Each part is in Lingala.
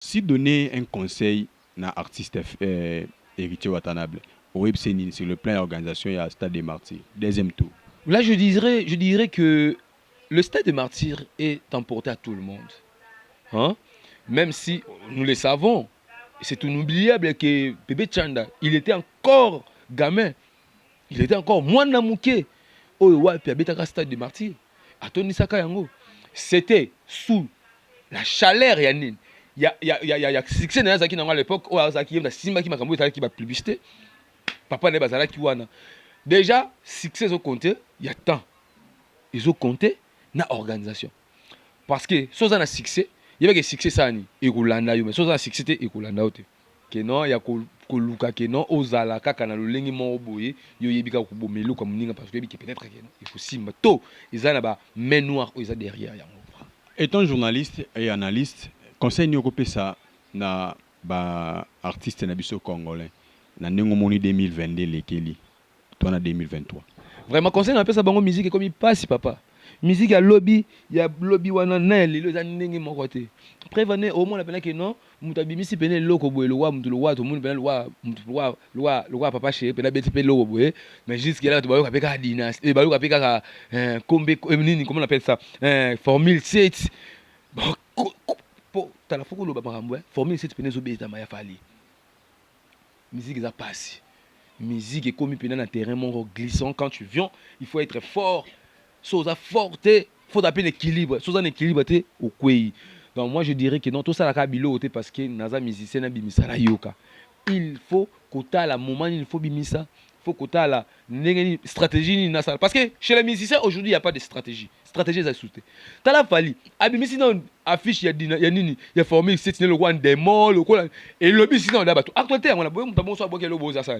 Si donner un conseil à un artiste héritier Watanabe, au Websénin, sur le plan d'organisation, il y a Stade des Martyrs, deuxième tour. Là, je dirais que le Stade des Martyrs est emporté à tout le monde. Hein? Même si nous le savons, c'est inoubliable que Bébé Chanda, il était encore gamin. Il était encore moins namouké. Oh, ouais, puis il Stade des Martyrs. À Tony Saka Yango. C'était sous la chaleur Yannin. Il y a succès dans à l'époque où Azaki y a Simba qui m'a qui va publicité. Papa n'est pas qui wana. Déjà, succès ils ont compté, il y a temps. Ils ont compté na organisation. Parce que si on a succès, il y a que succès ça ni ekulanda yo mais si on a succès te ekulanda ote. Que non il y a koluka que non ozala kaka na lolengi mo boye yo yebika ko bomelo comme ninga parce que peut-être que non il faut simba to ezana ba main noire o eza derrière yango. Étant journaliste et analyste, conseil nous ça na ba artiste na biso congolais na nengo moni 2022 lekeli toi na 2023. Vraiment conseil na pesa bango musique comme il passe papa. Musique ya lobby wana na lelo za ndenge moko te. Prévenez au moins la que non mutu abimisi pene loko boye lowa mutu lowa to mutu pene lowa papa chez pene beti pene loko boye mais jusqu'à là tu vas ka dynastie et ba ka peka kombe nini comment on appelle ça formule 7 bon po tala foko lo ba makambo formule 7 pene zo beta maya fali musique za passe musique est comme pene na terrain mon glissant quand tu viens il faut être fort chose forte, il faut appeler l'équilibre. Chose en équilibre, au kwei. Donc moi je dirais que non, tout ça la kabilo parce que naza musicien na bimisa la yoka. Il faut qu'au la moment il faut bimisa, il faut qu'au la stratégie ni na parce que chez les musiciens aujourd'hui il y a pas de stratégie. Stratégie ça sauté. T'as la fali. Abimisi non affiche il y a nini, il y a formé c'est le roi démon le quoi et le bisi non d'abord. Actuellement on a besoin de bonsoir boké le boza ça.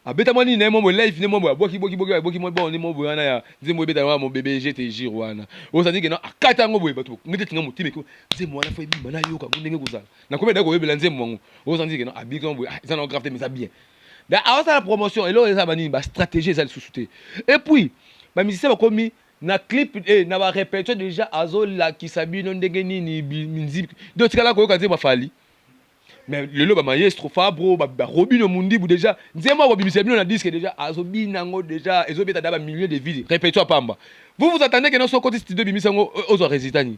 Abeta mani na mo live ne mo boki mo bon ni mo boyana ya nzembo beta wa mo bébé GTJ wana o ça dit que non akata ngo boye bato ngite tinga motime ko nzembo wana fa bimba na yoka ndenge kuzala na kombe dako yebela nzembo ngo o ça dit que non abika ngo ça non grave mais ça bien da a ça la promotion et là ça bani ba stratégie ça le sous-souté et puis ba musicien ba komi na clip et na ba répétition déjà azo la qui sabino ndenge nini musique donc kala ko ka nzembo fali. Mais le ba maestro Fabro ba Robino Mundi déjà nzema ba bimisa bino na disque déjà azobi nango déjà ezobeta da ba millions de vies répétition pamba vous attendez que non so côté studio bimisa ngo ozo résultat ni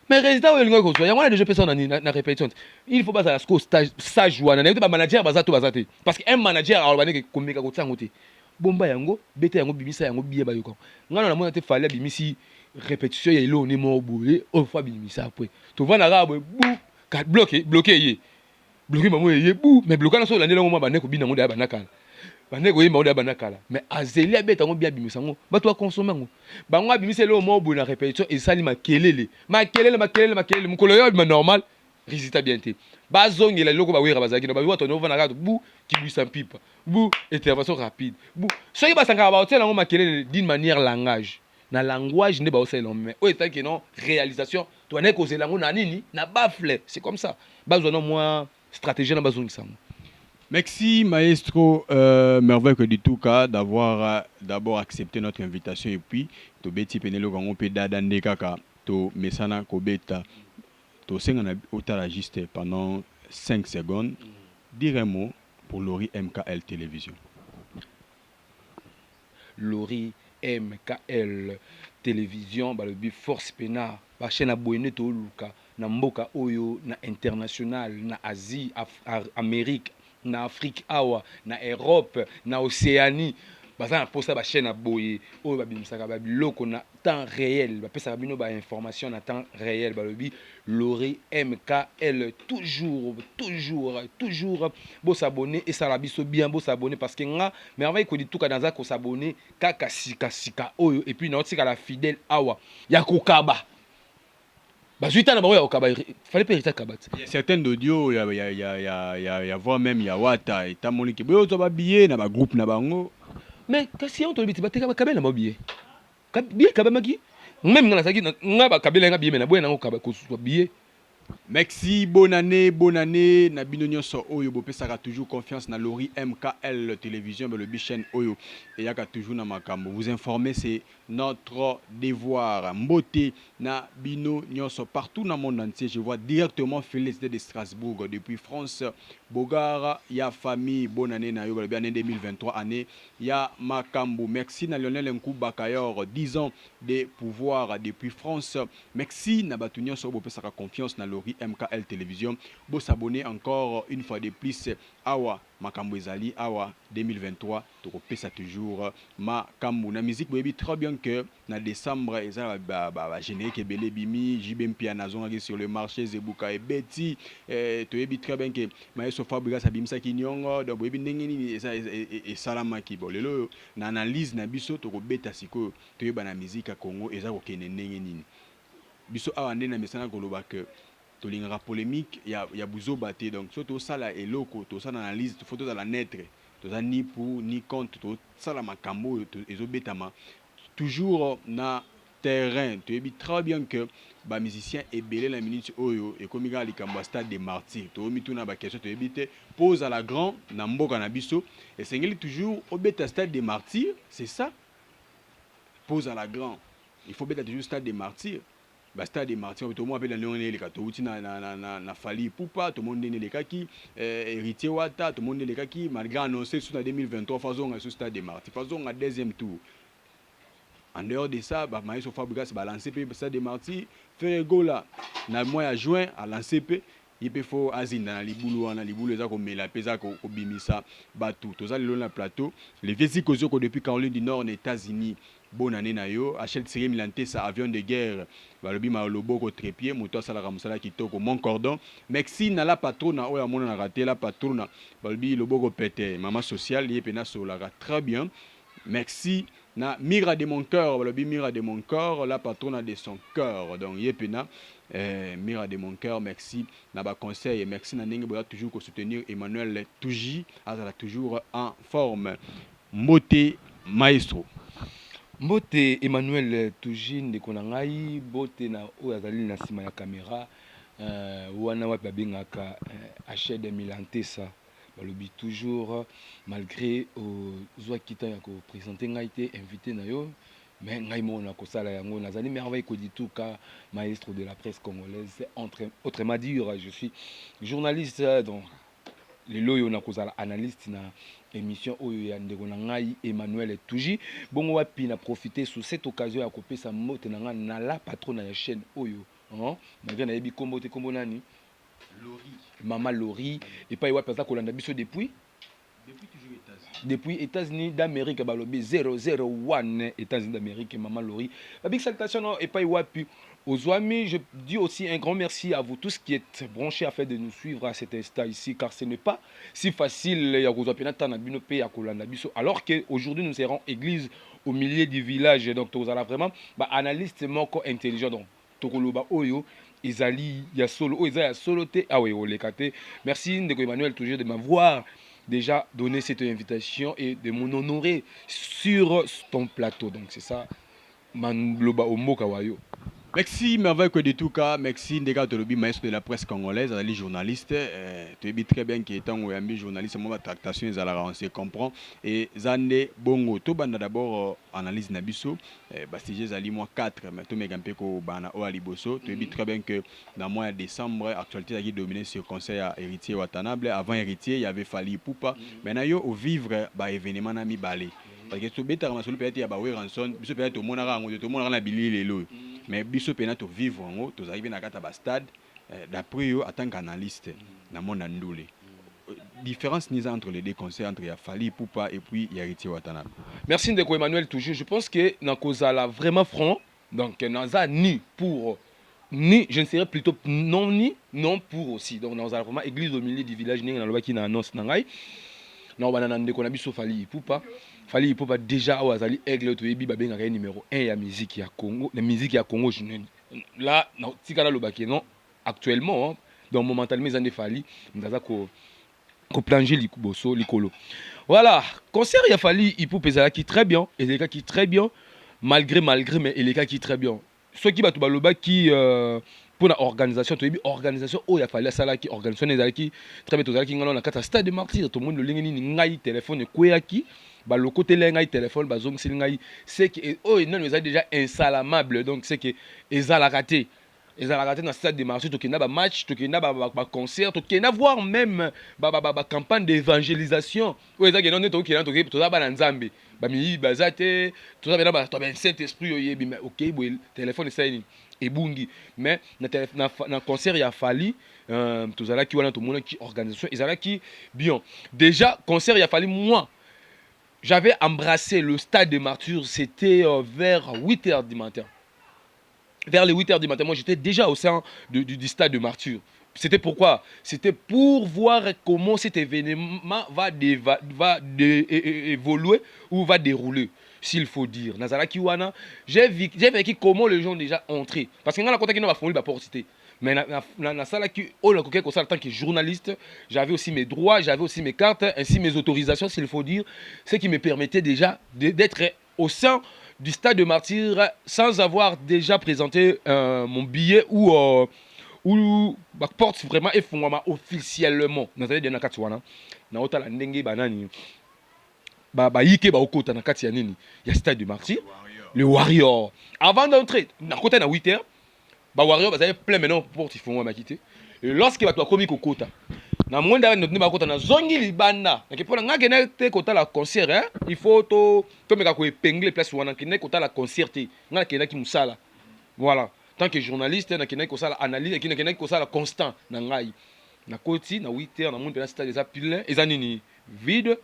mais résultat o lingo ko so yango na déjà personne na répétition il faut pas ça stage wana na ba manager bazato bazate parce que un manager alors bané que komeka ko tsango te bomba yango beta yango bimisa yango biye ba yoko ngana na mona te fallait bimisi répétition ya ilo ni mo boye o fa bimisa après to vana ga boye bloqué yé bloqué maman yebu mais bloqué na so la ndela ngoma baneko bina ngoda banakala baneko yemba ngoda banakala mais azeli abeta ngo bia bimisa ngo bato consommer ngo bango abimisa le mo bo na répétition et sali makelele mukolo yo ba normal résultat bien té bazongela loko ba wera bazaki na ba wato no vana ka bu kibuisa pipa bu intervention rapide bu so yeba sanga ba hôtel ngo makelele d'une manière langage na langage ne ba osela mais o eta que non réalisation to na ko zela ngo na nini na bafle c'est comme ça bazo no moi stratégie na bazungi sango. Merci maestro Merveille que du tout cas d'avoir d'abord accepté notre invitation et puis to beti penelo kango pe dada ndekaka to mesana ko beta to sengana otala juste pendant 5 secondes. Dire un mot pour Lori MKL Télévision. Lori MKL Télévision ba le bi force pena ba chaîne abonné to luka na mboka oyo na international na Asie Amérique na Afrique awa na Europe na Océanie baza na posta ba chaîne aboye oyo babimisaka ba biloko na temps réel ba pesa bino ba information na temps réel ba lobi Lori MKL toujours bo s'abonner et ça la biso bien bo s'abonner parce que nga merveille ko di tuka dans ko s'abonner kaka sika oyo et puis na otika la fidèle awa ya kokaba. Bah, il fallait pas hériter Kabat. Il y a certains d'audio, il y a voix même, il y a Wata, et t'as mon équipe. Il y a billet, dans ma groupe, na bango. Mais qu'est-ce qu'on te dit? Tu vas te faire Kabel, na billet. Billet Kabel maki. Même dans la sagi, na ba Kabel na billet, mais na boy na ko Kabel ko billet. Merci, bonne année. Na binonyo so oyo bo pesaka toujours confiance na Lori MKL Télévision, le bichen oyo. Et yaka toujours na makambo. Vous informer, c'est notre devoir. Mbote na bino nyonso partout dans le monde entier. Je vois directement Félix de Strasbourg depuis France. Bogara, ya famille, bonne année na yo, année 2023, année ya Makambo. Merci na Lionel Nkou Bakayor, 10 ans de pouvoir depuis France. Merci na batu nyonso bo pesaka confiance na Lori MKL Télévision. Bo s'abonner encore une fois de plus. Awa Makambo ezali awa 2023 to pesa toujours Makambo na musique boyebi très bien que na décembre eza ba générique belé bimi JB Piana zonga sur le marché Zebuka et Betty to yebi très bien que Maestro Fabrice abimisa kinyongo donc boyebi ndenge nini eza et salama ki bolelo na analyse na biso to ko beta siko to yeba na musique ya Congo eza ko kene ndenge nini biso awa ndenge na mesana koloba que tolingaka polémique ya buzo baté donc surtout ça là et loko to ça analyse photo dans la netre to ça ni pour ni contre to ça la makambo ezobetama toujours na terrain tu es très bien que ba musicien ebelé la minute oyo et comme il likambo stade des martyrs to mi tuna ba question to ebité pose à la grand na mboka na biso et sengeli toujours obeta stade des martyrs c'est ça pose à la grand il faut beta toujours stade des martyrs. Stade des martyrs, tout le monde appelle le nom les katouti na Fali Poupa, tout le monde né les kaki, héritier Wata, tout le monde né les kaki, malgré annoncé sur la 2023 faisons ce stade des martyrs, faisons un deuxième tour. En dehors de ça, Maestro Fabrice va lancer le stade des martyrs, faire gola na mois à juin à lancer il peut faut azinda na libulu eza ko mela pesa ko bimisa batu toza lelo na plateau les viesi kozoko depuis Caroline du Nord aux États-Unis. Bonne année na yo Achel Tsiri Milante sa avion de guerre balobi ma loboko trépied moto sala ramusala kitoko mon cordon merci na la patrona oya mona na raté la patrona balobi loboko pété maman sociale yepena solara très bien merci na Mira de mon cœur balobi Mira de mon cœur la patrona de son cœur donc yepena Mira de mon cœur merci na ba conseil merci na ndenge boya toujours ko soutenir Emmanuel Touji azala toujours en forme Mbote Maestro Mbote Emmanuel Touji ndeko na ngai bote na oyo azali na sima ya caméra wana wapi babengaka Achede Milantesa balobi toujours malgré ozwa kita ya ko présenter ngai te invité na yo mais ngai mona ko sala yango nazali merveille ko dituka maestro de la presse congolaise autrement dire je suis journaliste donc les loyo na kozala analyste na émission oyo ya ndeko na ngai Emmanuel Touji bongo wapi na profiter sur cette occasion ya kopesa mote na ngai na la patronne ya chaîne oyo malgré na yebi kombo te kombo nani Lori Mama Lori et pas wapi za kolanda biso depuis toujours États-Unis depuis États-Unis d'Amérique balobi 001 États-Unis d'Amérique Mama Lori la big salutation et pas wapi aux amis, je dis aussi un grand merci à vous tous qui êtes branchés afin de nous suivre à cet instant ici, car ce n'est pas si facile alors qu'aujourd'hui nous serons église au milieu du village. Donc, vous allez vraiment analyste moko intelligent. Donc, Tokoloba Oyo, Izali, Yasolo, Izali, Yasolo, ah oui, Olekate. Merci, Ndeko Emmanuel, toujours de m'avoir déjà donné cette invitation et de m'honorer sur ton plateau. Donc, c'est ça, Manloba Omoka Wayo. Merci, merveille que de tout cas. Merci, Ndeka Tolobi, maestro de la presse congolaise, ali journaliste. Tu es très bien qui est un journaliste, moi, tractation, on se comprend. Et Zande Bongo, tout banda d'abord analyse Nabiso. Bastigé Zali, moi 4, mais tout Megampeko, Bana, Oaliboso. Tu es très bien que dans le mois de décembre, l'actualité qui dominait sur le conseil à héritier Watanabe. Avant héritier, il y avait Fali Poupa. Maintenant, au vivre, événement Nami Balé. Parce que tu es peut-être il y a ranson, peut-être au monde a bilé les lots. Mais biso pena to vivre en haut, to arriver na kata ba stade d'après yo en tant qu'analyste na monde ndoulé. Différence ni entre les deux conseils entre Fali Poupa et puis Héritier Watanabe. Merci Ndeko Emmanuel toujours. Je pense que na kozala vraiment franc. Donc naza ni pour ni je ne serais plutôt non ni non pour aussi. Donc naza vraiment église au milieu du village ni na loba ki na annonce na ngai. Na banana Ndeko na biso Fali Poupa. Fali Poupa déjà au azali aigle to yebi babengaka numéro 1 ya musique ya Congo, la musique ya Congo là tikala lobaki non actuellement dans momentanément ils ont Fali ndaza ko planger likuboso likolo. Voilà, concert ya Fali Poupa ezala qui très bien, et les gars qui très bien malgré mais les gars qui très bien. Ceux qui batu baloba qui pour la organisation, tu as organisation, oh, il a fallu ça là qui organisation les qui très bien, tu as qui ngalo na kata stade de martyr, tout le monde le lingi ni ngai téléphone quoi qui, bah le côté là ngai téléphone, bah zong c'est ngai, c'est que oh non nous a déjà insalamable, donc c'est que ils a la raté. Ils ont raté dans le stade de marché, tu as match, tu as concert, tu as voir même campagne d'évangélisation. Oui, ça qui est non, tu as Nzambe, mi bazate, tu as Saint-Esprit, ok, le téléphone est et bungi. Mais dans le concert il a fallu tout ça qui tout le monde qui organisation, ils ont qui bien. Déjà concert il a fallu moi. J'avais embrassé le stade de martyrs, c'était vers 8h du matin. Vers les 8h du matin, moi j'étais déjà au sein du stade de martyrs. C'était pourquoi? C'était pour voir comment cet événement va évoluer ou va dérouler, s'il faut dire. Nazara Kiwana, j'ai vécu comment les gens ont déjà entré. Parce que dans la côté qui n'a pas fourni la portée. Mais dans la salle qui, en tant que journaliste, j'avais aussi mes droits, j'avais aussi mes cartes, ainsi mes autorisations, s'il faut dire, ce qui me permettait déjà d'être au sein du stade de martyrs sans avoir déjà présenté mon billet ou porte vraiment et fondamentalement officiellement. Dans les derniers cas, na ota la ndenge banani yike ba okota na kati ya nini ya stade de martyrs, le Warrior. Avant d'entrer, na côté na 8h, ba Warrior ba plein maintenant porte il faut quitter. Et lorsque ba to komi kokota na mwenda notre ba kota na zongi libanda na kepona ngake na te kota la concert hein, il faut to meka ko épingler place wana kine kota la concert ngake na ki musala. Voilà, tant que journaliste na kine ko sala analyse kine ko sala constant na ngai na koti na 8h na monde na stade des apilins ezanini vide.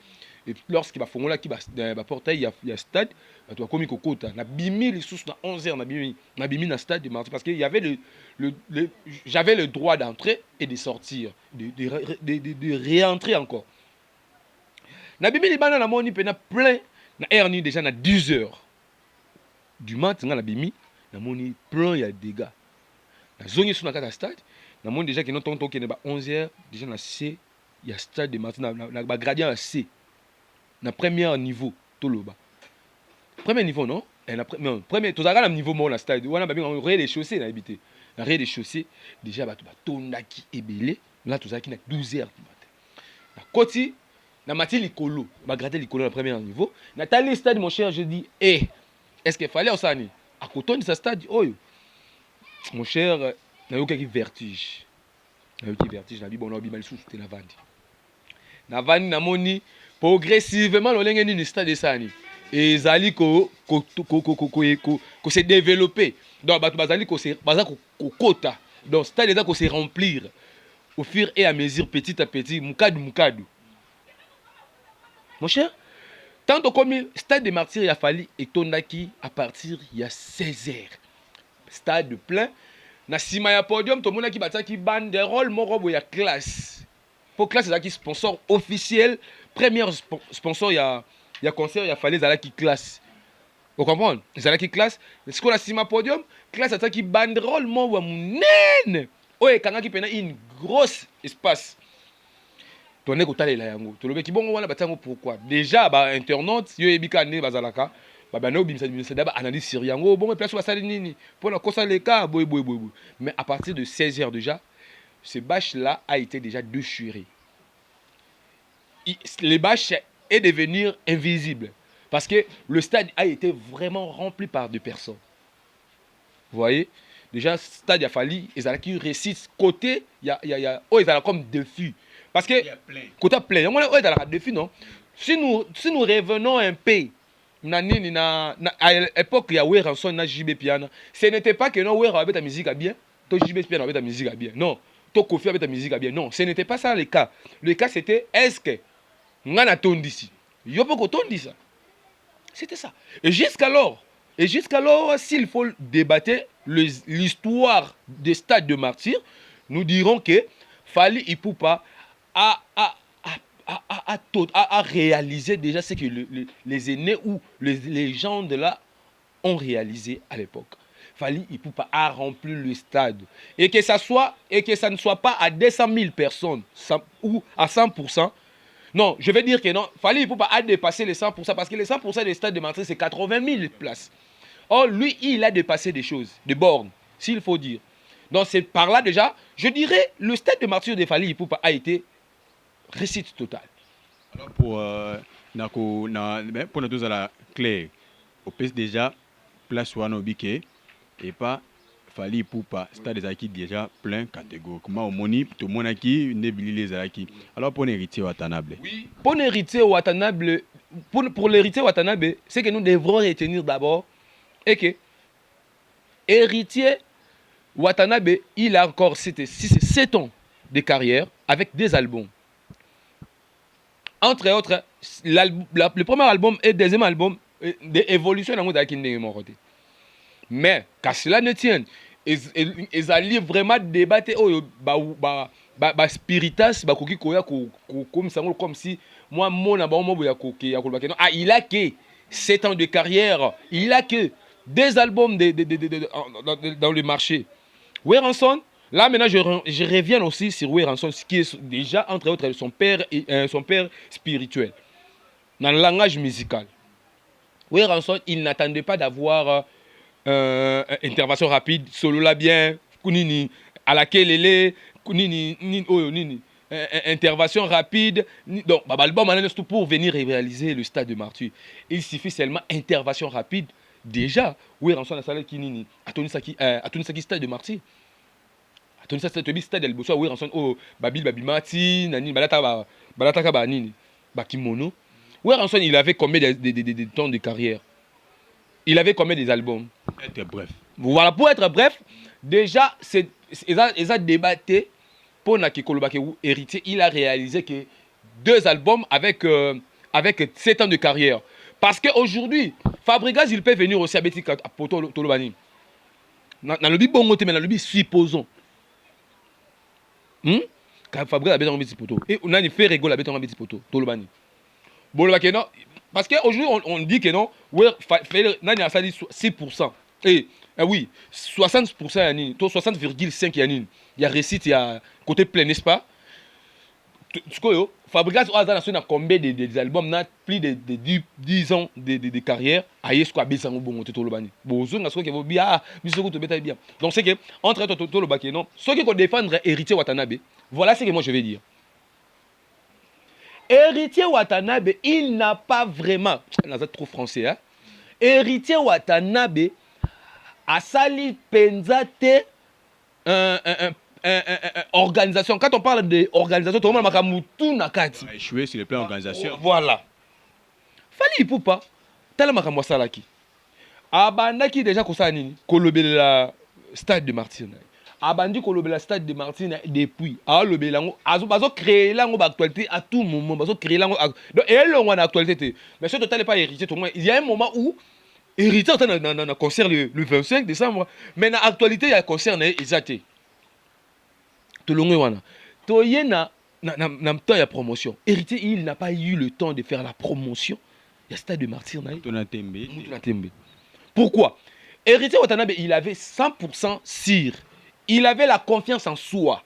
Et lorsqu'il va fongola qui va portail il y a stade tu as commis kokota na bimi les sous na 11h na bimi na stade de martyr parce qu'il y avait j'avais le droit d'entrer et de sortir de réentrer encore na bimi libana na moni pena plein na erni déjà na 10h du matin na bimi na moni plein il y a dégâts na zongi sous na kata stade na moni déjà que non tonton qui n'est pas 11h déjà na C il y a stade de martyr na gradient à C na premier niveau toloba premier niveau non et na premier to zaka na niveau mo na stade wana ba binga rez-de-chaussée na habité na rez-de-chaussée déjà ba tondaki ebele là to zaki na 12h du matin na koti na mati likolo ba gratter likolo na premier niveau na tali stade mon cher je dis est-ce qu'il fallait osani à côté de ce stade oyo mon cher na yoki vertige na bi bon obi mal sous te na vandi na moni progressivement l'olenge ni stade de sani et zali ko se développer donc bazali ko se baza ko kota donc stade là ko se remplir au fur et à mesure petit à petit mukadu mon cher tant comme stade de martyrs il a fallu etondaki à partir il y a 16h stade plein na sima ya podium to monaki bataki banderole moko boya classe pour classe ezalaki sponsor officiel premier sponsor il y a concert il a fallu ezalaki classe vous comprenez ezalaki classe ce qu'on a sima podium classe ataki banderole moko munene oye kangaki pena une grosse espace tourner kotalela yango tolobeki bongo wana batango pourquoi déjà ba internaute yo ebika ne bazalaka bana obimisa d'abord analyse sur yango bon place basali nini pour la kosa les cas boy mais à partir de 16h déjà ce bâche là a été déjà déchiré. Les bâches est devenir invisible parce que le stade a été vraiment rempli par des personnes. Vous voyez déjà stade a fallu ils ont qui récite côté il y a oh ils ont comme défi parce que côté plein on est dans la défi non si nous revenons un peu à l'époque il y a ouais rançon na JB piano ce n'était pas que non ouais avec ta musique à bien toi JB piano avec ta musique à bien non toi Kofi avec ta musique à bien non ce n'était pas ça le cas c'était est-ce que ngana tondisi yo poko tondisa c'était ça et jusqu'alors s'il faut débattre l'histoire des stades de martyrs nous dirons que Fally Ipupa a réalisé déjà ce que les aînés ou les légendes là ont réalisé à l'époque. Fally Ipupa a rempli le stade et que ça ne soit pas à 200 000 personnes ou à 100%. Non, je vais dire que non, Fally Ipupa a dépassé les 100% parce que les 100% des stades de martyrs c'est 80 000 places. Or lui il a dépassé des choses, des bornes, s'il faut dire. Donc c'est par là déjà, je dirais, le stade de martyr de Fally Ipupa a été réussite totale. Alors pour pour nous la clair, au PS déjà place wana obike et pas Fally Ipupa stade des acquis déjà plein catégoriquement au moni tout le monde qui ne les acquis. Alors pour l'héritier Watanabe. Oui. Pour l'héritier Watanabe, pour l'héritier Watanabe, c'est que nous devrons retenir d'abord et que héritier Watanabe, il a encore 7 ans de carrière avec des albums. Entre autres, le premier album et le deuxième album d'évolution dans le monde. Mais, qu'à cela ne tienne, ils allaient vraiment débattre spiritas, comme si moi, il a que 7 ans de carrière, il a que des albums dans le marché. Werenson, là maintenant je reviens aussi sur Werenson, qui est déjà entre autres son père spirituel dans le langage musical. Werenson, il n'attendait pas d'avoir intervention rapide, solo là bien, kunini à laquelle elle est, kunini intervention rapide. Donc l'album pour venir réaliser le stade de martyr. Il suffit seulement intervention rapide. Déjà, oui, Ranson a salé qui nini, à Tonisaki stade de martyr. À Tonisaki stade de Elboso, oui, Ranson, oh, Babil Mati, Nani, Balata Kaba Nini, Bakimono. Oui, Ranson, il avait combien de temps de carrière? Il avait combien des albums? Pour être bref. Voilà, pour être bref, déjà, ils ont débattu pour Nakikolobake héritier. Il a réalisé que 2 albums avec 7 ans de carrière. Parce qu'aujourd'hui, Fabregas, il peut venir aussi à Betty Poto Tolobani. Dans le but bon côté, mais dans le but supposons. Fabregas a besoin de Betty Poto. Et on a fait rigoler à Betty Poto Tolobani. Bon, non. Parce qu'aujourd'hui, on dit que non, Nani a dit 6%. Et oui, 60% Yanine, 60,5% Yanine. Il y a récit, il y a côté plein, n'est-ce pas? Fabregas a combien des albums, plus de 10 ans de carrière. Donc c'est que, entre autres, ceux qui vont défendre héritier Watanabe, voilà ce que moi je vais dire. Héritier Watanabe, il n'a pas vraiment, c'est trop français, hein? Héritier Watanabe a sali penzate organisation. Quand on parle d'organisation, tout le monde a échoué sur le plan organisation. Voilà. Fally Ipupa, tel makamwa salaki. Abandaki déjà ko nini kolobela stade de martyr. Abandi kolobela stade de martyr depuis alobela ngo bazo créer lango ba actualité à tout moment, bazo créer lango donc et là on a actualité. Mais ce total n'est pas héritier tout le monde. Il y a un moment où héritier dans un concert le 25 décembre, mais dans l'actualité il y a concert exacté. Tout le monde toye na temps ya promotion. Héritier il n'a pas eu le temps de faire la promotion. Il y a stade de martyr na Tembe. Pourquoi? Héritier Watanabe, il avait 100% sûr. Il avait la confiance en soi.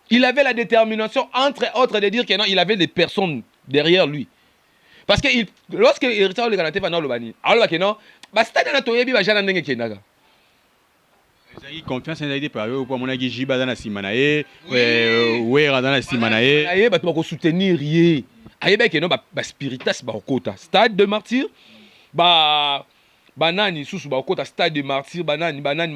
Il avait la détermination, entre autres, de dire que non, il avait des personnes derrière lui. Parce que lorsque Héritier Watanabe va dans le bani, alors que non, stade na toyebi va jana ndenge kenaga. Ils confiance en l'idée par eux pour mon avis Jiba dans la Simanae, ouais dans la Simanae. Aïe, bah tu vas soutenir rien. Aïe, bah que non, bah spiritas bah au côté stade de martyr, bah banani sous bah au côté stade de martyr, banani bana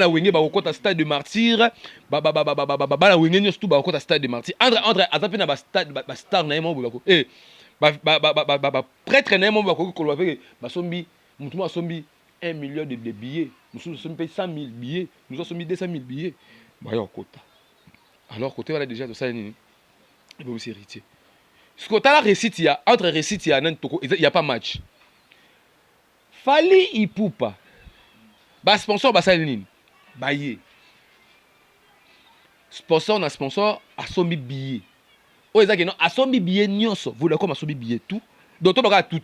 wenge bah au côté stade de martyr, bana wenge nyos tout bah au côté stade de martyr. Entre azapi na bah stade bah star na yemo bah ko. Eh bah prêtre na yemo bah ko ko avec bah sombi mutu sombi 1 million de billets. Nous sommes payés 100 000 billets. Nous sommes mis 200 000 billets. Bah, il y a un quota. Alors, côté, voilà déjà de ça, il y a aussi héritier. Ce côté là, récite, il y a entre récite, il y a pas match. Fally Ipupa. Bah, sponsor, bah, ça, il y a bah, sponsor, na sponsor, a sombi billet. Oh, ils ont a sombi billet, nyonso. Vous l'avez comme a sombi billet tout. Donc, on va tout.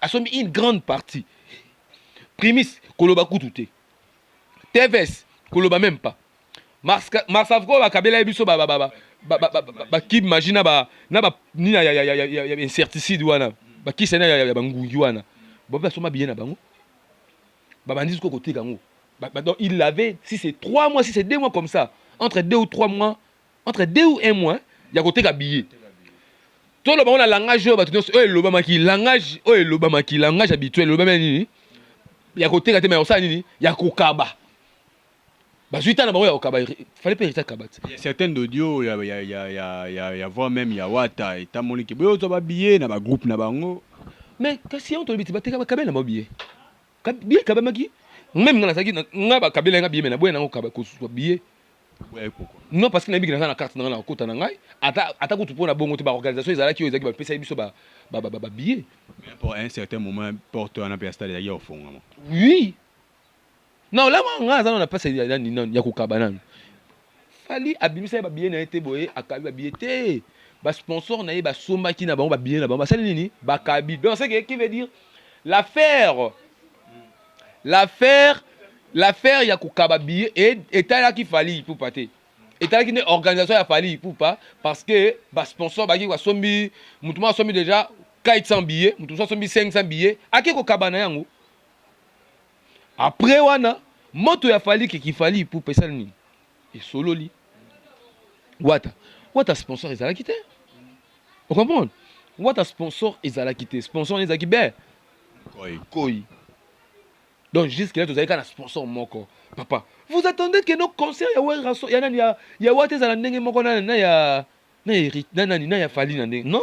A sombi une grande partie. Primis, koloba koutouté. TVS, koloba même pas. Marsavko ba kabela biso ba ki imagine ba na ba ni ya incertitude wana. Ba ki sena ya bangungi wana. Ba ba soma bien na bango. Ba bandisi ko côté kango. Donc, il avait, si c'est 3 mois, si c'est 2 mois comme ça, entre 2 ou 3 mois, entre 2 ou 1 mois, il y a côté habillé. Tout le monde a langage, langage habituel, il y a côté mais ça, il y a kokaba. Il fallait pas hériter kabat. Il y a certains audios, il y a voix même, il y a Wata, et t'as mon équipe, tu vas habiller, dans groupe, na bango. Mais si on te dit, tu vas te caber dans billet. Billet, kabamaki. Même dans la saga, on a kabé un billet, mais on a billet. Ouais, pourquoi? Non, parce que na billet, na carte, na la côte, na ngai. Ata ko tu pour la bonne organisation, ils allaient qui ont fait ça, ils ont billet. Mais pour un certain moment, porte un peu à stade au fond. Oui. Non, là, on a pas ça, il y a kokaba. Fali abimisa ba billet na été boye akabi ba billet té. Ba sponsor na ye ba somba ki na ba billet na ba ça nini ba kabi. Donc c'est qui veut dire l'affaire ya kokaba billet et état là qui fali pour pater. État qui une organisation ya fali pour pas parce que ba sponsor ba ki wa sombi mutuma sombi déjà 400 billets, mutuma sombi 500 billets, aki kokaba na yango. Après wana moto ya fali qui fali pour pesa nini. Et solo li Wata sponsor ils allaient quitter. Vous comprenez? Wata sponsor ils allaient quitter. Sponsor ils allaient quitter. Koi. Donc jusqu'à là vous avez qu'un sponsor moko. Papa, vous attendez que nos concerts ya Wata ils allaient ndenge moko na ya fali na ndenge. Non?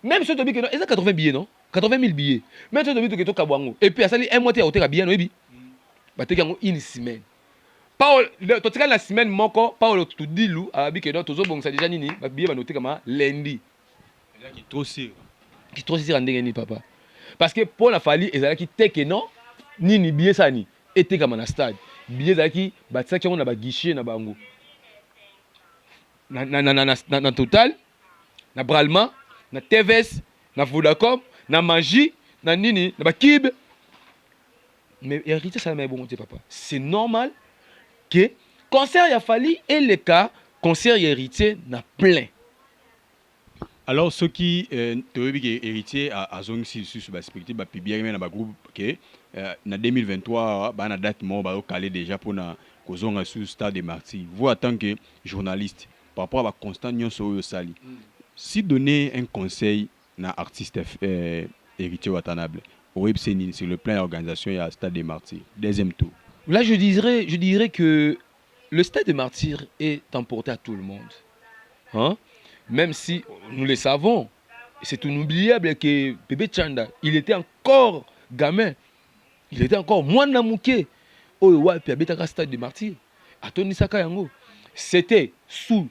Même si tu dis que non, ils ont 80 billets non? 80 000 billets. Même si tu dis que tu kabwango. Et puis à ça un mois tu as hôtel bien no ebi. Ba te kango une semaine. Paul, tu as la semaine moko, Paul tu dis lou, abi que non, tu as bon ça déjà nini, ba billet ba noter comme lundi. Qui est trop sûr. Qui trop sûr ndenge ni papa. Parce que Paul a fallu ezala ki te que non, nini billet ça ni, était comme na stade. Billet za ki ba ça qui on a ba guichet na bango. Na total, na Bralman, na TVS, na Vodacom, na Magie, na nini, na ba Kib. Mais hérité ça mais bon papa. C'est normal que concert ya fali et le cas concert ya héritier na plein. Alors ceux qui héritier à zone 6 sur perspective ba bien na ba groupe que na 2023 ba na date mo ba calé déjà pour na kozonga sur stade des martyrs. Vous en tant que journaliste par rapport à constant nyonso yo sali. Si donner un conseil na artiste héritier Watanabe au sur le plan d'organisation il y a stade des martyrs deuxième tour. Là, je dirais que le stade des martyrs est emporté à tout le monde. Hein? Même si nous le savons, c'est inoubliable que Bébé Tchanda, il était encore gamin. Il était encore moins namouké. Oh, ouais, puis il y stade des martyrs. À Tony Sakayango. C'était sous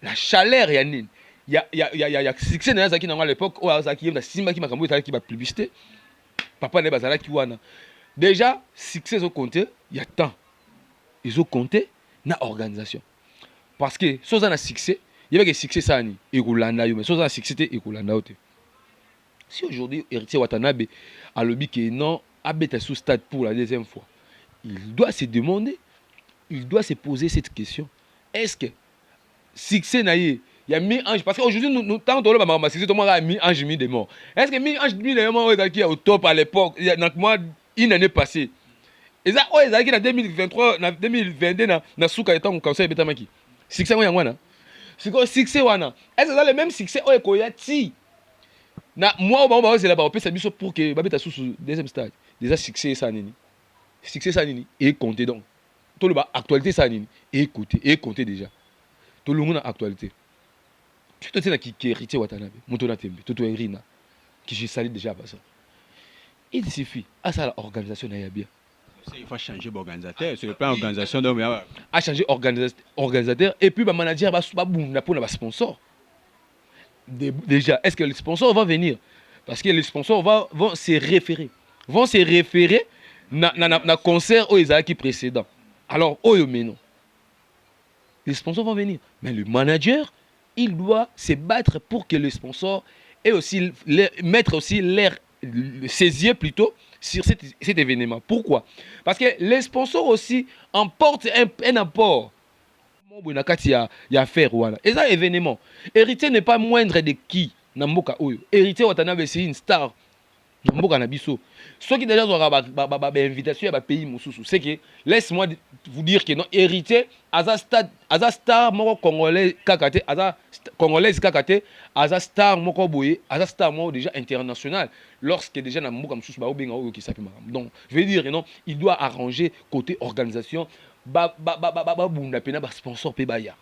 la chaleur, Yannin. Il y a succès à l'époque, où il y a Simba qui m'a publicité. Papa n'est pas là qui wana. Déjà, succès ils ont compté, il y a temps. Ils ont compté na organisation. Parce que si on a succès, il y avait que succès ça ni Ekulanda yo mais si on a succès te Ekulanda ote. Si aujourd'hui héritier Watanabe a le but que non habite sous stade pour la deuxième fois, il doit se demander, il doit se poser cette question. Est-ce que succès na y a mis ange parce qu'aujourd'hui nous tant de l'homme ma succès tout le monde a mis ange mis des morts. Est-ce que mis ange mis des morts qui est au top à l'époque, il y a donc moi une année passée. Et ça, oh, ils ont 2023, 2022, na souka étant conseil betamaki. Succès wana. C'est quoi succès wana? Est-ce que ça le même succès oh ekoyati? Na moi on va c'est là-bas on peut s'amuser pour que babeta sous deuxième stade. Déjà succès ça nini. Succès ça nini et compter donc. Tout le bas actualité ça nini et compter déjà. Tout le monde a actualité. Tu te sais qui héritier Watanabe, Motona Tembe, Toto Rina qui j'ai salé déjà pas ça. Il suffit à ça l'organisation n'a bien. Il faut changer d'organisateur, c'est le plan organisation donc à changer organisateur et puis manager va boum pour la sponsor. Déjà, est-ce que les sponsors vont venir? Parce que les sponsors vont se référer na concert aux qui précédent. Alors mais non. Les sponsors vont venir, mais le manager il doit se battre pour que les sponsors et aussi mettre aussi ses yeux plutôt sur cet événement. Pourquoi? Parce que les sponsors aussi emportent un apport. Il y a affaire. Et ça, événement. Héritier n'est pas moindre de qui? Namboka Oyo. Héritier Watanabe, c'est une star. mboka na biso soki déjà ba invitation ya pays mosusu c'est que laisse-moi vous dire que non héritier aza star moko congolais kakate aza congolaise kakate aza star moko boye aza star moko déjà international lorsque déjà na mboka mosusu ba obenga oyo kisapi makam donc je veux dire non il doit arranger côté organisation ba bunda pena ba sponsor pe baya.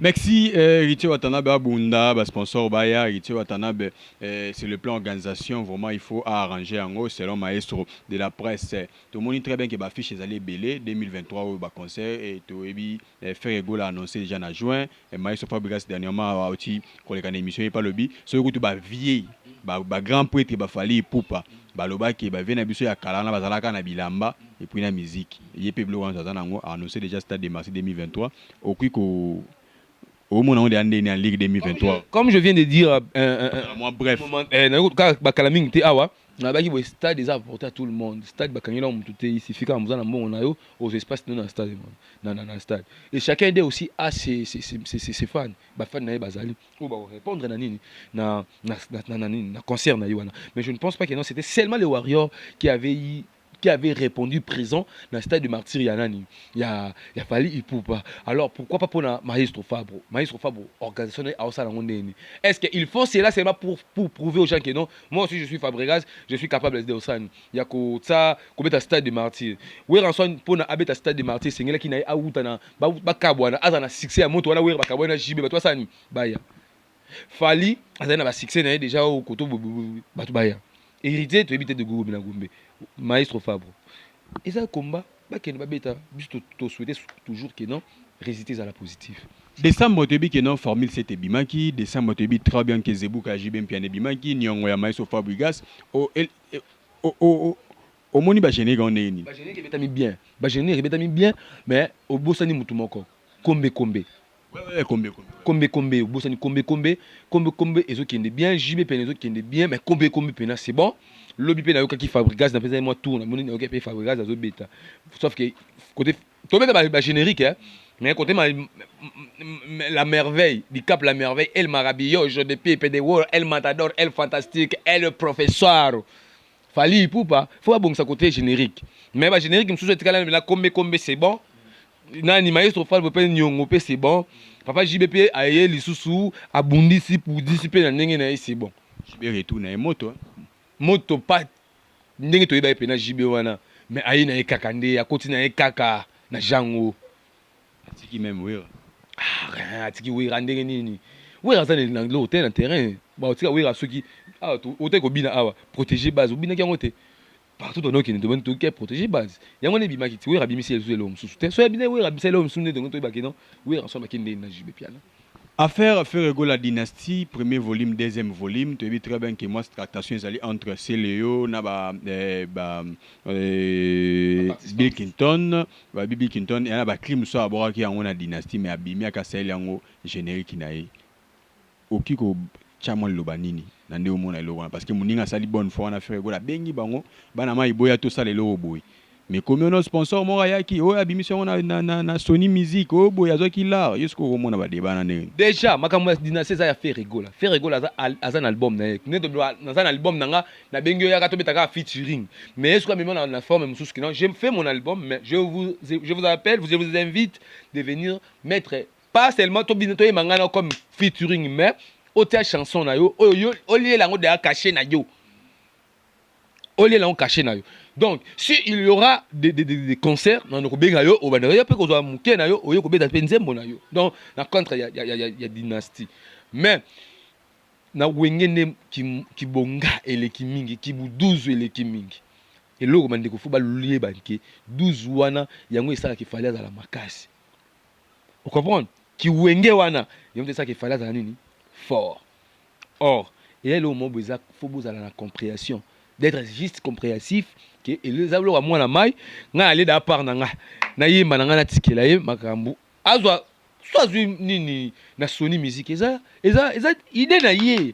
Merci Héritier Watanabe Abunda, sponsor Baya, Héritier Watanabe, c'est le plan organisation, vraiment il faut arranger en haut selon maestro de la presse. Tout le monde très bien que ba fiche les allées belé 2023 au concert et tout et faire égol annoncé déjà en juin et maestro Fabregas dernièrement a aussi collègue en émission et pas le bi, ce que tu ba vieille, ba grand prêtre ba fali poupa. Baloba qui ba vient biso ya kalana bazalaka na bilamba et puis na musique. Yepé blo wan zazana annoncé déjà stade de mars 2023 au Kiko au moment où on est en Ligue 2023. Comme je viens de dire, bref. Le stade est apporté à tout le monde. Le stade, il suffit qu'on a aux espaces dans le stade. Et chacun d'eux aussi a ses fans. Les fans répondre à concert. Mais je ne pense pas que c'était seulement les Warriors qui avaient répondu présent dans le stade de Martyr Yanani. Il a fallu Ipupa. Alors pourquoi pas pour Maestro Fabro? Maestro Fabro, organisation à Salamondeni. Est-ce qu'il faut cela seulement pour prouver aux gens que non? Moi aussi je suis Fabregas, je suis capable de faire ça. Il y a ça, comme un stade de Martyr. Oui, en soi, pour un stade de Martyr, c'est qui n'a pas outana, bakabwana, azana succès à moto, wala oui, bakabwana jibe, toi ça ni, baya. Fali, azana ba succès n'a déjà au koto batu baya. Hérité, tu évites de Gourou Gombe. Maestro Fabre. Et ça, combat, juste souhaiter toujours que non, résister à la positive. Décembre, tu que non, formule c'était Bimaki. Décembre, tu très bien que Zebou Kajibem Piane Bimaki, Nyongo ya Maestro Fabregas. Au moni bagéné gandéni. Bagéné qui est bien. Bagéné qui est bien, mais au Bossani Moutumoko. Kombe. Ouais, Kombe. Au Bossani Kombe. Et ceux qui est bien, JB Penezo qui est bien, mais Kombe Pena, c'est bon. Lobby pe na yoka ki Fabregas na pesa moi tourne moni na yoka pe Fabregas azo beta sauf que côté tombe ba générique hein mais côté la merveille du cap la merveille El Maravilloso de Pepe de World El Matador El Fantastique El Professeur Fali poupa faut pas bon ça côté générique mais ba générique me sous là la kombe c'est bon nani maestro Fal pe nyongo pe c'est bon papa JBP aye lisusu abundisi pour dissiper na ndenge na c'est bon JB retourne na moto moto pas ndenge to yeba pena jibe wana mais ayi na ekaka nde akoti na ekaka na jango atiki même wera atiki wera ndenge nini wera ça na l'hôtel na terrain ba otika wera soki ah hôtel ko bina awa protéger base obina ki ngote partout dans nos qui ne demande tout qui protéger base yango ne bima ki ti wera bimisi elzo elom susu te so bina wera bimisi elom susu ndenge to yeba ki non wera so ba ki nde na jibe piana. Affaire la dynastie, premier volume, deuxième volume. Tu as vu très bien que moi, cette tractation est entre Céléo, Bill Clinton, Bill Clinton, et un crime soit à bord qui a une dynastie, mais abîmé à casser les générique qui n'a eu. Aucun chamon lobanini, n'ande au monde parce que mon a sali bonne fois on a fait la bengi bango, banama iboya tout ça les boy. Mais comme on a sponsor Morayaki, oh abimission na Sony Music, oh boyazo qui là, jusqu'au moment on va débat déjà makamwa dynastie ça a fait rigola as un album na dans un album na bengi ya kato betaka featuring mais est-ce que même dans la forme même sous que non j'ai fait mon album mais je vous appelle je vous invite de venir mettre pas seulement to binoto e mangana comme featuring mais autre chanson na yo au lieu la ngo de caché na yo au lieu la ngo caché na yo. Donc, s'il y aura des concerts, dans nos bégayo, on va dire que nous avons un yo, on va dire donc, dans contre, il y a dynastie. Mais, na wengene qui bonga et les kimingi, qui bou 12 et les kimingi. Et là, on a dit qu'il faut pas l'oublier, 12 wana, il y a un ça qui fallait dans la makasi. Vous comprenez? Qui wenge wana, il y a ça qui fallait dans la nini fort. Or, et là, au moment où il faut vous avoir la compréhension, d'être juste compréhensif. Que les ablo à moi la maille nga aller da part na nga na yimba na nga na tikela ye makambu azwa soit nini na Sony Music eza idée na ye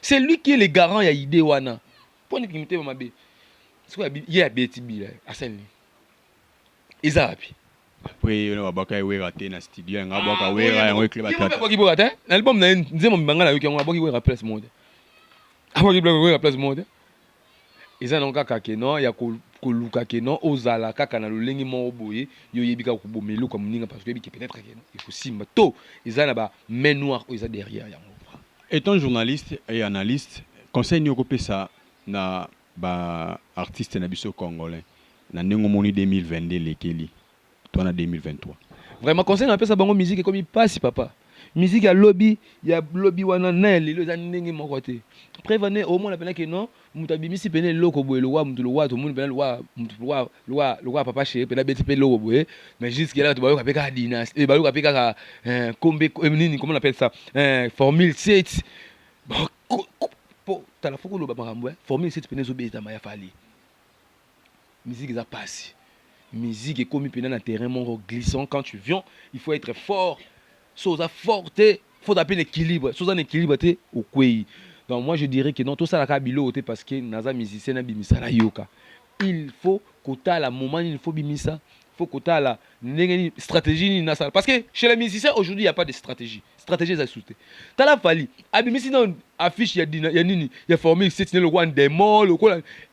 c'est lui qui est le garant ya idée wana poni kimite mama be siko ya beti bila aseni eza api après on va baka wera te na studio nga baka wera yango club atata boki boka te album na nzemo mbanga na yoki yango boki wera place mode aboki wera place mode eza na kaka keno ya koluka keno ozala kaka na lolengi mo boye yo yebika ko bomelo kwa muninga parce que yebiki peut-être keno ikusimba to eza na ba main noire eza derrière yango. Étant journaliste et analyste, conseil ni okopesa na ba artiste na biso congolais na ndenge moni 2022 lekeli to na 2023. Vraiment conseil na pesa bango musique comme il passe papa. Musique ya lobby wana na lelo eza ndenge moko te. Prévenez au moins la pena que non mutabimisi pene loko boye lo wa mutu lo wa to muni pene lo wa papa chez pena beti pene loko boye mais jusqu'à là to bayo kapeka dynastie et bayo kapeka ka kombe nini comment on appelle ça formule 7 bon po tala foko lo ba makambo formule 7 pene zo beta maya fali musique eza passe musique est comme pene na terrain mon glissant quand tu viens il faut être fort soza forte faut taper l'équilibre soza un équilibre te au kwei. Donc moi je dirais que non tout ça la kabilo parce que naza musicien na bimisa la yoka il faut kota la moment il faut bimisa faut kota la stratégie ni na parce que chez les musiciens aujourd'hui il y a pas de stratégie ça sauté tala fali abimisi non affiche ya nini ya formé c'est le roi des molles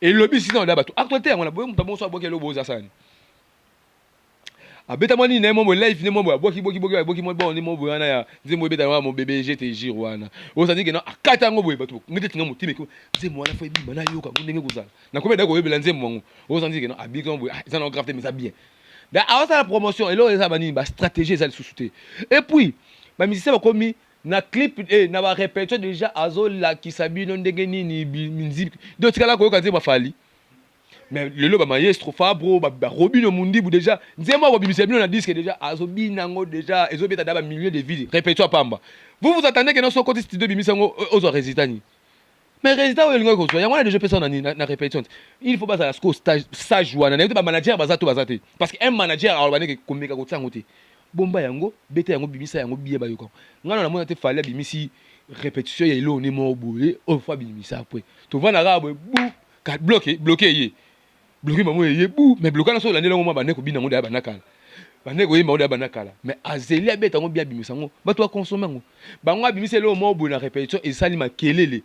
et le bisi non d'abatu actualité on a boye mutambo so aboke lo boza sana abeta moni na mo live ne mo boki mo bon ni mo boyana ya nzembo beta wa mo bébé GTJ wana osandi ke na akata ngo boye batu ngete tinga motime ko nzembo wana fa bimba na yoka ndenge kuzala na komeda ko yebela nzembo ngo osandi ke na abika ngo boye ça na grave mais ça bien da awasa la promotion et là ça bani ba stratégie ça le sous-souté et puis ba musicien ba komi na clip et na ba répétition déjà azola ki sabino ndenge nini musique donc kala ko yoka nzembo fali. Mais le ba maestro Fabro ba Robino Mundibu déjà nzema ba bimisa bino na disque déjà azobi nango déjà ezobeta da ba milliers de vies répétition pamba vous attendez que non so côté studio bimisa ngo ozo résultat ni mais résultat o lingo ko so yango na déjà personne na répétition il faut pas ça stage wana na ba manager bazato bazate parce que un manager alors baneke komeka ko tsango te bomba yango beta yango bimisa yango biye ba yoko ngana na mona te fallait bimisi répétition ya ilo ni mo boye o fa bimisa après to vana ga boye bloqué yé bloqué maman yebou mais bloqué na so la ndela ngoma baneko bina ngo da banakala baneko yemba ngo da banakala mais azeli abeta ngo bia bimisa ngo bato consommer ngo bango abimisa le mo bo na répétition et sali makelele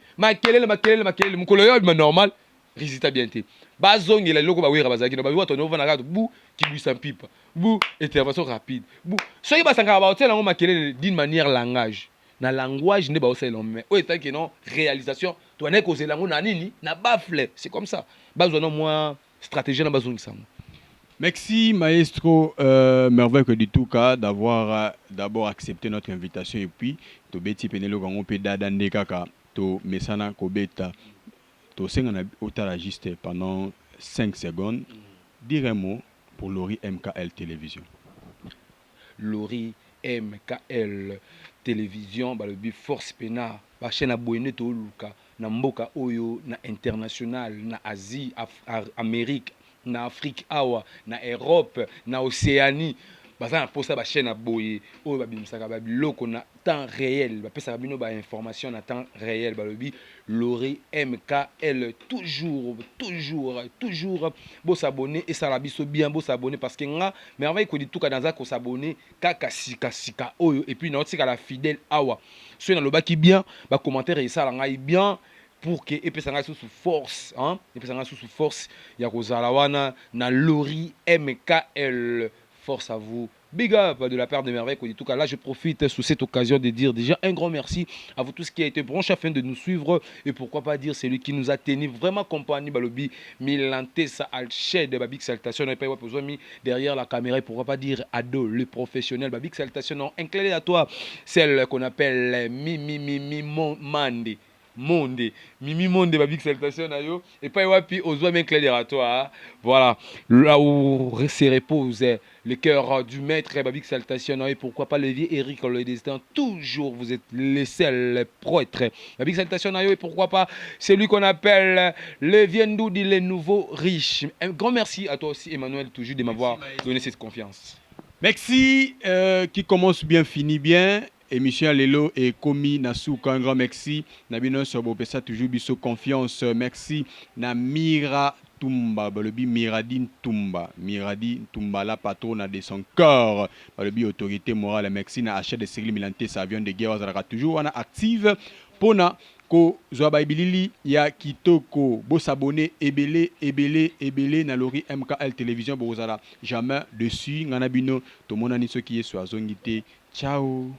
mukolo yo ma normal résultat bien té bazongela loko ba wera bazaki no ba wato no vana ka bu kibisa pipa bu intervention rapide bu soki basanga ba hôtel ngo makelele d'une manière langage na langage ne ba osela mais o eta que non réalisation to na ko zela ngo na nini na bafle c'est comme ça bazona moi stratégie na bazon kisamo. Merci maestro merveille que du tout cas d'avoir d'abord accepté notre invitation et puis to beti penelo kango pe dada ndekaka to mesana ko beta to senga na otala juste pendant 5 secondes dire un mot pour Lori MKL télévision. Lori MKL télévision ba le bi force pena ba chaîne abonné to luka na mboka oyo na international na Asie Amérique na Afrique awa na Europe na Océanie baza na posa ba chaîne aboye oyo babimisaka ba biloko na temps réel ba pesa bino ba information na temps réel ba lobi Lori MKL toujours bo s'abonner et ça la biso bien bo s'abonner parce que nga merveille ko di tuka dans ko s'abonner kaka sika oyo et puis na otika la fidèle awa so na lobaki bien ba commentaire et ça la ngai bien pour que et puis ça sous force hein et puis ça sous force ya kozala wana na Lori MKL. Force à vous. Big up de la part de Merveille. En tout cas, là, je profite sous cette occasion de dire déjà un grand merci à vous tous qui a été branché afin de nous suivre. Et pourquoi pas dire celui qui nous a tenu vraiment compagnie. Balobi, Milante, ça alched de Babik Saltation. On n'a pas besoin mis derrière la caméra. Et pourquoi pas dire Ado, le professionnel. Babik Saltation, non, incliné à toi, celle qu'on appelle Mimi Mande. Mimi Monde Babik Saltation ayo et pas wapi ozo même clair à toi voilà là où se repose le cœur du maître Babik Saltation et pourquoi pas le vieux Eric le destin toujours vous êtes les seuls prêtres Babik Saltation ayo et pourquoi pas celui qu'on appelle le Viendoudi les nouveaux riches. Un grand merci à toi aussi Emmanuel toujours de m'avoir donné cette confiance. Merci qui commence bien finit bien. Émission Lelo et Komi Nasuka, un grand merci. Nabino Sobopesa, toujours biso confiance. Merci. Na Mira Tumba, balobi Miradine Tumba. Miradine Tumba, la patronne de son corps. Balobi autorité morale. Merci. Na achat de série Milante, ça vient de guerre. Toujours, on a active. Pona ko zwa baibilili ya kitoko bo s'abonner ebele na lori MKL télévision bozala jamais dessus ngana bino to monani soki yesu azongi te ciao.